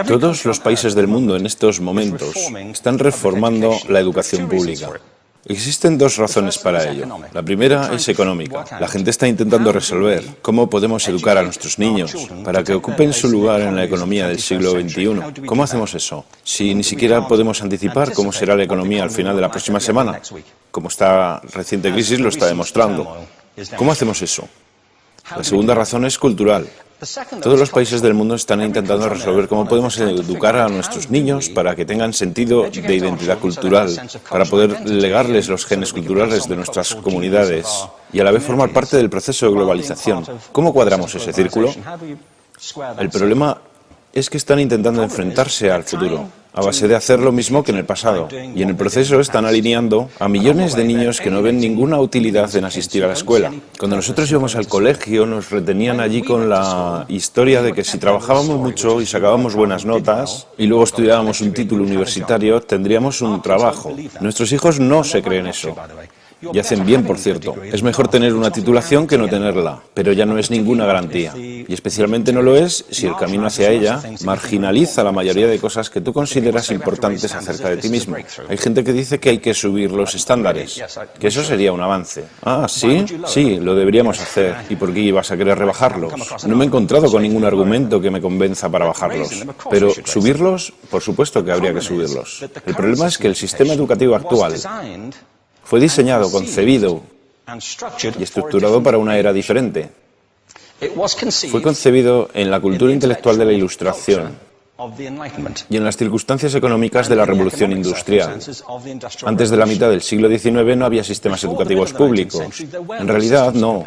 Todos los países del mundo en estos momentos están reformando la educación pública. Existen dos razones para ello. La primera es económica. La gente está intentando resolver cómo podemos educar a nuestros niños para que ocupen su lugar en la economía del siglo XXI. ¿Cómo hacemos eso? Si ni siquiera podemos anticipar cómo será la economía al final de la próxima semana, como esta reciente crisis lo está demostrando. ¿Cómo hacemos eso? La segunda razón es cultural. Todos los países del mundo están intentando resolver cómo podemos educar a nuestros niños para que tengan sentido de identidad cultural, para poder legarles los genes culturales de nuestras comunidades y a la vez formar parte del proceso de globalización. ¿Cómo cuadramos ese círculo? El problema es que están intentando enfrentarse al futuro, a base de hacer lo mismo que en el pasado. Y en el proceso están alineando a millones de niños que no ven ninguna utilidad en asistir a la escuela. Cuando nosotros íbamos al colegio nos retenían allí con la historia de que si trabajábamos mucho y sacábamos buenas notas y luego estudiábamos un título universitario, tendríamos un trabajo. Nuestros hijos no se creen eso. Y hacen bien, por cierto. Es mejor tener una titulación que no tenerla, pero ya no es ninguna garantía. Y especialmente no lo es si el camino hacia ella marginaliza la mayoría de cosas que tú consideras importantes acerca de ti mismo. Hay gente que dice que hay que subir los estándares, que eso sería un avance. Ah, ¿sí? Sí, lo deberíamos hacer. ¿Y por qué ibas a querer rebajarlos? No me he encontrado con ningún argumento que me convenza para bajarlos. Pero subirlos, por supuesto que habría que subirlos. El problema es que el sistema educativo actual fue diseñado, concebido y estructurado para una era diferente. Fue concebido en la cultura intelectual de la Ilustración y en las circunstancias económicas de la Revolución Industrial. Antes de la mitad del siglo XIX no había sistemas educativos públicos. En realidad no,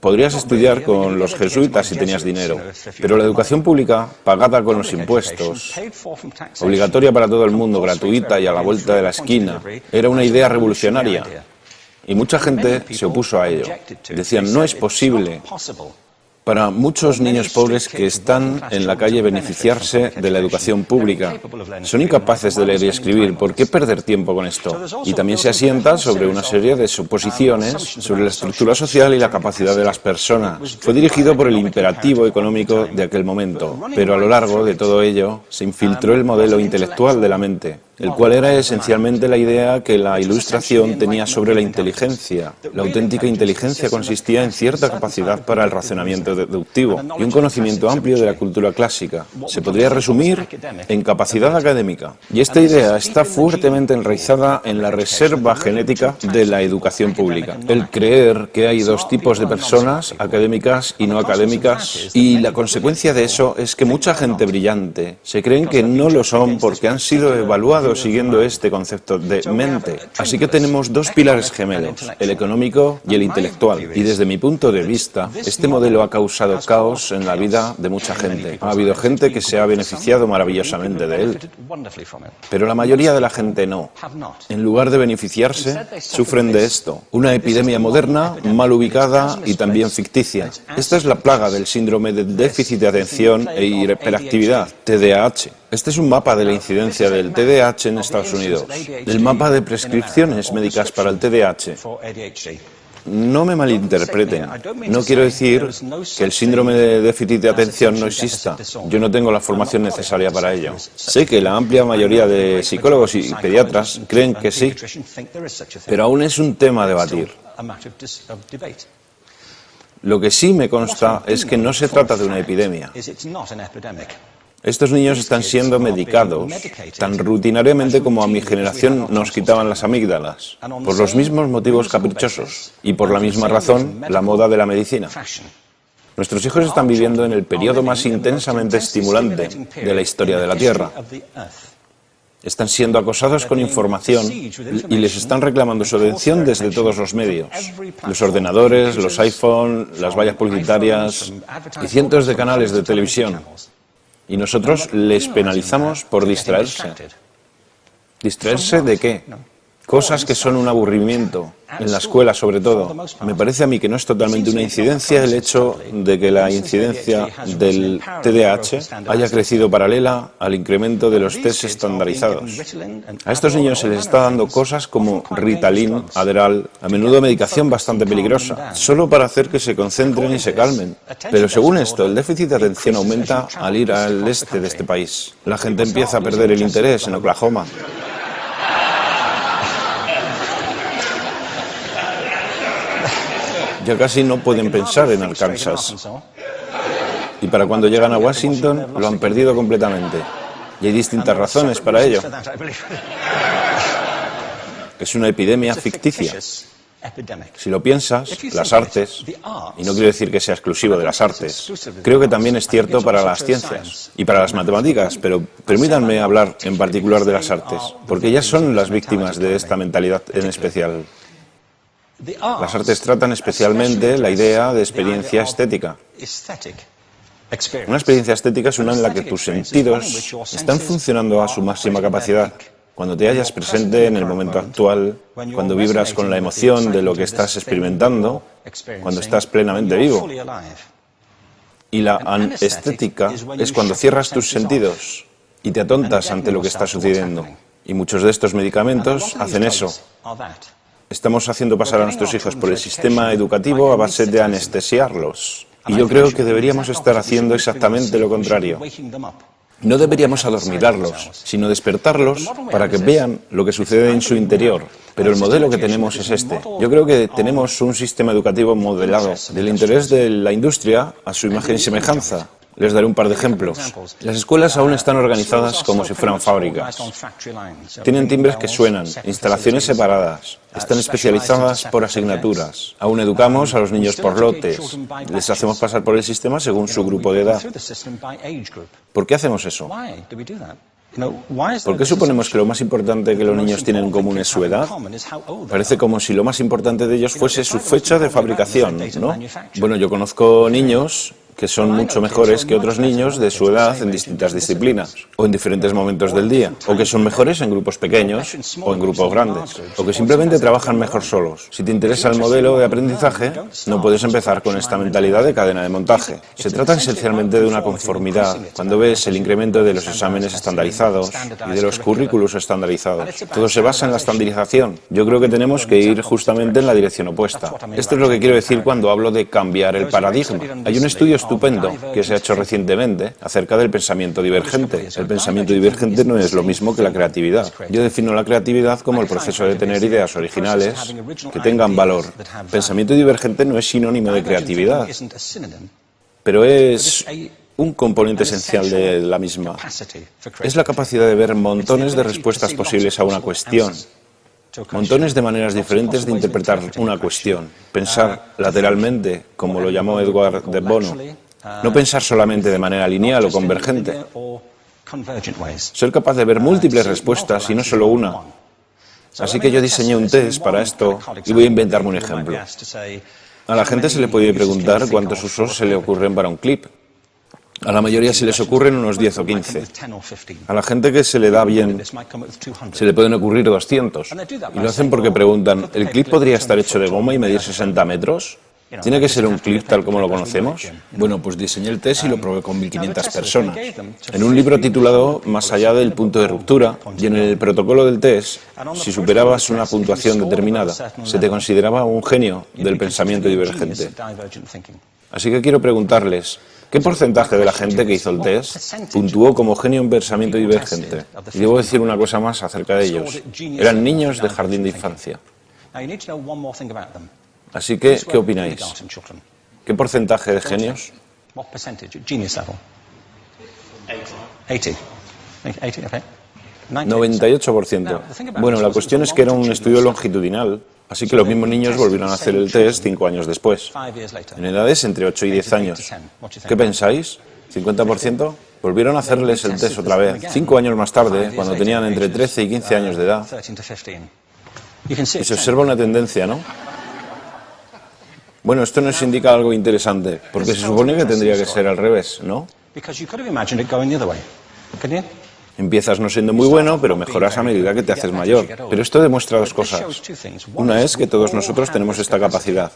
podrías estudiar con los jesuitas si tenías dinero, pero la educación pública, pagada con los impuestos, obligatoria para todo el mundo, gratuita y a la vuelta de la esquina, era una idea revolucionaria. Y mucha gente se opuso a ello. Decían, no es posible para muchos niños pobres que están en la calle beneficiarse de la educación pública. Son incapaces de leer y escribir. ¿Por qué perder tiempo con esto? Y también se asienta sobre una serie de suposiciones sobre la estructura social y la capacidad de las personas. Fue dirigido por el imperativo económico de aquel momento, pero a lo largo de todo ello se infiltró el modelo intelectual de la mente, el cual era esencialmente la idea que la Ilustración tenía sobre la inteligencia. La auténtica inteligencia consistía en cierta capacidad para el razonamiento deductivo y un conocimiento amplio de la cultura clásica. Se podría resumir en capacidad académica. Y esta idea está fuertemente enraizada en la reserva genética de la educación pública. El creer que hay dos tipos de personas, académicas y no académicas, y la consecuencia de eso es que mucha gente brillante se creen que no lo son porque han sido evaluados siguiendo este concepto de mente. Así que tenemos dos pilares gemelos, el económico y el intelectual. Y desde mi punto de vista, este modelo ha causado caos en la vida de mucha gente. Ha habido gente que se ha beneficiado maravillosamente de él, pero la mayoría de la gente no. En lugar de beneficiarse, sufren de esto. Una epidemia moderna, mal ubicada y también ficticia. Esta es la plaga del síndrome de déficit de atención e hiperactividad, TDAH. Este es un mapa de la incidencia del TDAH en Estados Unidos, el mapa de prescripciones médicas para el TDAH. No me malinterpreten, no quiero decir que el síndrome de déficit de atención no exista. Yo no tengo la formación necesaria para ello. Sé que la amplia mayoría de psicólogos y pediatras creen que sí, pero aún es un tema a debatir. Lo que sí me consta es que no se trata de una epidemia. Estos niños están siendo medicados tan rutinariamente como a mi generación nos quitaban las amígdalas, por los mismos motivos caprichosos y por la misma razón, la moda de la medicina. Nuestros hijos están viviendo en el periodo más intensamente estimulante de la historia de la Tierra. Están siendo acosados con información y les están reclamando su atención desde todos los medios. Los ordenadores, los iPhone, las vallas publicitarias y cientos de canales de televisión. Y nosotros les penalizamos por distraerse. ¿Distraerse de qué? Cosas que son un aburrimiento, en la escuela sobre todo. Me parece a mí que no es totalmente una incidencia el hecho de que la incidencia del TDAH haya crecido paralela al incremento de los test estandarizados. A estos niños se les está dando cosas como Ritalin, Adderall, a menudo medicación bastante peligrosa, solo para hacer que se concentren y se calmen. Pero según esto, el déficit de atención aumenta al ir al este de este país. La gente empieza a perder el interés en Oklahoma. Ya casi no pueden pensar en Arkansas. Y para cuando llegan a Washington, lo han perdido completamente. Y hay distintas razones para ello. Es una epidemia ficticia. Si lo piensas, las artes, y no quiero decir que sea exclusivo de las artes, creo que también es cierto para las ciencias y para las matemáticas, pero permítanme hablar en particular de las artes, porque ellas son las víctimas de esta mentalidad en especial. Las artes tratan especialmente la idea de experiencia estética. Una experiencia estética es una en la que tus sentidos están funcionando a su máxima capacidad. Cuando te hallas presente en el momento actual, cuando vibras con la emoción de lo que estás experimentando, cuando estás plenamente vivo. Y la anestética es cuando cierras tus sentidos y te atontas ante lo que está sucediendo. Y muchos de estos medicamentos hacen eso. Estamos haciendo pasar a nuestros hijos por el sistema educativo a base de anestesiarlos. Y yo creo que deberíamos estar haciendo exactamente lo contrario. No deberíamos adormilarlos, sino despertarlos para que vean lo que sucede en su interior. Pero el modelo que tenemos es este. Yo creo que tenemos un sistema educativo modelado del interés de la industria a su imagen y semejanza. Les daré un par de ejemplos. Las escuelas aún están organizadas como si fueran fábricas. Tienen timbres que suenan, instalaciones separadas, están especializadas por asignaturas. Aún educamos a los niños por lotes. Les hacemos pasar por el sistema según su grupo de edad. ¿Por qué hacemos eso? ¿Por qué suponemos que lo más importante que los niños tienen en común es su edad? Parece como si lo más importante de ellos fuese su fecha de fabricación, ¿no? Bueno, yo conozco niños que son mucho mejores que otros niños de su edad en distintas disciplinas, o en diferentes momentos del día, o que son mejores en grupos pequeños o en grupos grandes, o que simplemente trabajan mejor solos. Si te interesa el modelo de aprendizaje, no puedes empezar con esta mentalidad de cadena de montaje. Se trata esencialmente de una conformidad. Cuando ves el incremento de los exámenes estandarizados y de los currículos estandarizados, todo se basa en la estandarización. Yo creo que tenemos que ir justamente en la dirección opuesta. Esto es lo que quiero decir cuando hablo de cambiar el paradigma. Hay un estudio estupendo que se ha hecho recientemente acerca del pensamiento divergente. El pensamiento divergente no es lo mismo que la creatividad. Yo defino la creatividad como el proceso de tener ideas originales que tengan valor. Pensamiento divergente no es sinónimo de creatividad, pero es un componente esencial de la misma. Es la capacidad de ver montones de respuestas posibles a una cuestión. Montones de maneras diferentes de interpretar una cuestión. Pensar lateralmente, como lo llamó Edward de Bono. No pensar solamente de manera lineal o convergente. Ser capaz de ver múltiples respuestas y no solo una. Así que yo diseñé un test para esto y voy a inventarme un ejemplo. A la gente se le puede preguntar cuántos usos se le ocurren para un clip. A la mayoría se les ocurren unos 10 o 15. A la gente que se le da bien, se le pueden ocurrir 200. Y lo hacen porque preguntan, ¿el clip podría estar hecho de goma y medir 60 metros? ¿Tiene que ser un clip tal como lo conocemos? Bueno, pues diseñé el test y lo probé con 1.500 personas. En un libro titulado Más allá del punto de ruptura, y en el protocolo del test, si superabas una puntuación determinada, se te consideraba un genio del pensamiento divergente. Así que quiero preguntarles, ¿qué porcentaje de la gente que hizo el test puntuó como genio en pensamiento divergente? Y debo decir una cosa más acerca de ellos. Eran niños de jardín de infancia. Así que, ¿qué opináis? ¿Qué porcentaje de genios? 98%. Bueno, la cuestión es que era un estudio longitudinal, así que los mismos niños volvieron a hacer el test 5 años después, en edades entre 8 y 10 años. ¿Qué pensáis? ¿50%? Volvieron a hacerles el test otra vez, 5 años más tarde, cuando tenían entre 13 y 15 años de edad. Y se observa una tendencia, ¿no? Bueno, esto nos indica algo interesante, porque se supone que tendría que ser al revés, ¿no? Empiezas no siendo muy bueno, pero mejoras a medida que te haces mayor. Pero esto demuestra dos cosas. Una es que todos nosotros tenemos esta capacidad.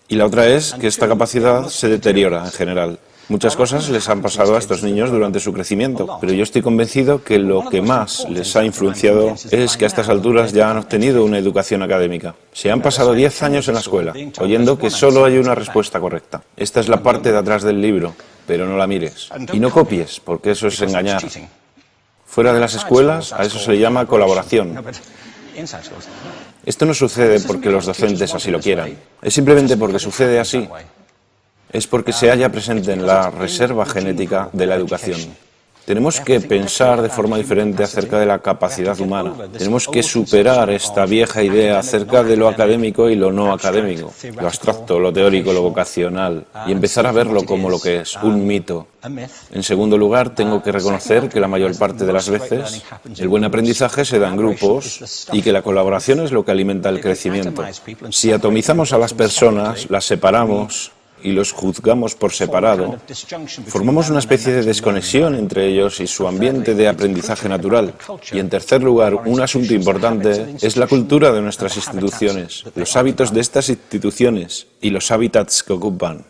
Y la otra es que esta capacidad se deteriora en general. Muchas cosas les han pasado a estos niños durante su crecimiento, pero yo estoy convencido que lo que más les ha influenciado es que a estas alturas ya han obtenido una educación académica. Se han pasado 10 años en la escuela, oyendo que solo hay una respuesta correcta. Esta es la parte de atrás del libro, pero no la mires. Y no copies, porque eso es engañar. Fuera de las escuelas, a eso se le llama colaboración. Esto no sucede porque los docentes así lo quieran. Es simplemente porque sucede así. Es porque se halla presente en la reserva genética de la educación. Tenemos que pensar de forma diferente acerca de la capacidad humana. Tenemos que superar esta vieja idea acerca de lo académico y lo no académico, lo abstracto, lo teórico, lo vocacional, y empezar a verlo como lo que es, un mito. En segundo lugar, tengo que reconocer que la mayor parte de las veces el buen aprendizaje se da en grupos y que la colaboración es lo que alimenta el crecimiento. Si atomizamos a las personas, las separamos y los juzgamos por separado, formamos una especie de desconexión entre ellos y su ambiente de aprendizaje natural. Y en tercer lugar, un asunto importante es la cultura de nuestras instituciones, los hábitos de estas instituciones y los hábitats que ocupan.